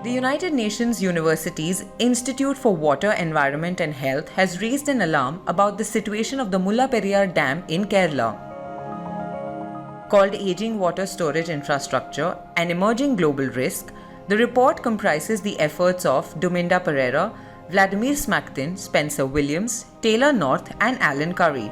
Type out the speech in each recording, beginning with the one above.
The United Nations University's Institute for Water, Environment and Health has raised an alarm about the situation of the Mullaperiyar Dam in Kerala. Called Aging Water Storage Infrastructure, an Emerging Global Risk, the report comprises the efforts of Dominda Pereira, Vladimir Smaktin, Spencer Williams, Taylor North and Alan Curry.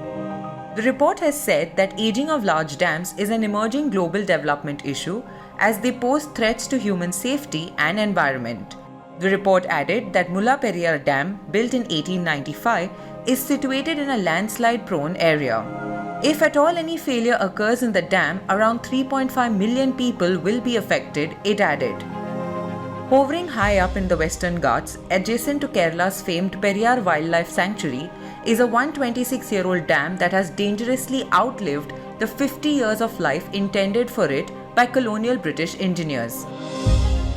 The report has said that aging of large dams is an emerging global development issue as they pose threats to human safety and environment. The report added that Mullaperiyar Dam, built in 1895, is situated in a landslide-prone area. If at all any failure occurs in the dam, around 3.5 million people will be affected, it added. Hovering high up in the Western Ghats, adjacent to Kerala's famed Periyar Wildlife Sanctuary, is a 126-year-old dam that has dangerously outlived the 50 years of life intended for it by colonial British engineers.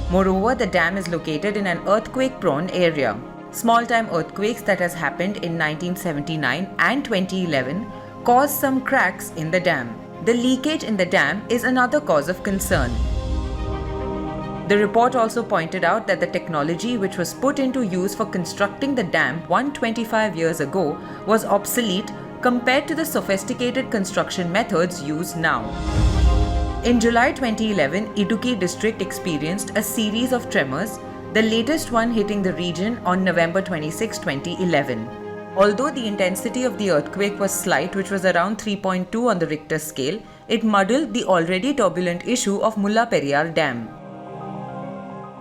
Moreover, the dam is located in an earthquake-prone area. Small-time earthquakes that has happened in 1979 and 2011 caused some cracks in the dam. The leakage in the dam is another cause of concern. The report also pointed out that the technology which was put into use for constructing the dam 125 years ago was obsolete compared to the sophisticated construction methods used now. In July 2011, Idukki district experienced a series of tremors, the latest one hitting the region on November 26, 2011. Although the intensity of the earthquake was slight, which was around 3.2 on the Richter scale, it muddled the already turbulent issue of Mullaperiyar Dam.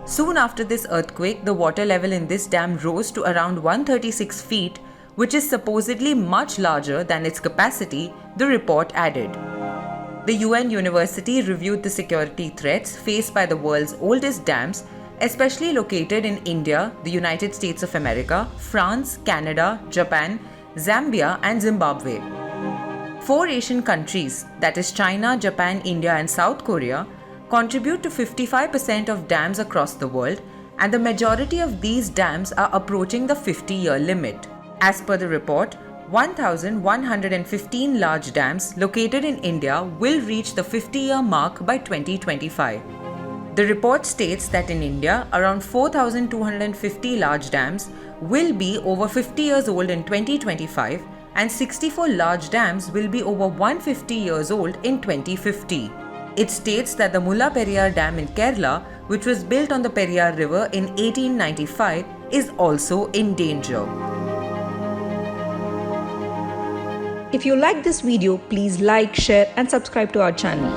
Soon after this earthquake, the water level in this dam rose to around 136 feet, which is supposedly much larger than its capacity, the report added. The UN University reviewed the security threats faced by the world's oldest dams, especially located in India, the United States of America, France, Canada, Japan, Zambia and Zimbabwe. 4 Asian countries, that is China, Japan, India and South Korea, contribute to 55% of dams across the world, and the majority of these dams are approaching the 50-year limit. As per the report, 1,115 large dams located in India will reach the 50-year mark by 2025. The report states that in India, around 4,250 large dams will be over 50 years old in 2025 and 64 large dams will be over 150 years old in 2050. It states that the Mullaperiyar Dam in Kerala, which was built on the Periyar River in 1895, is also in danger. If you like this video, please like, share and subscribe to our channel.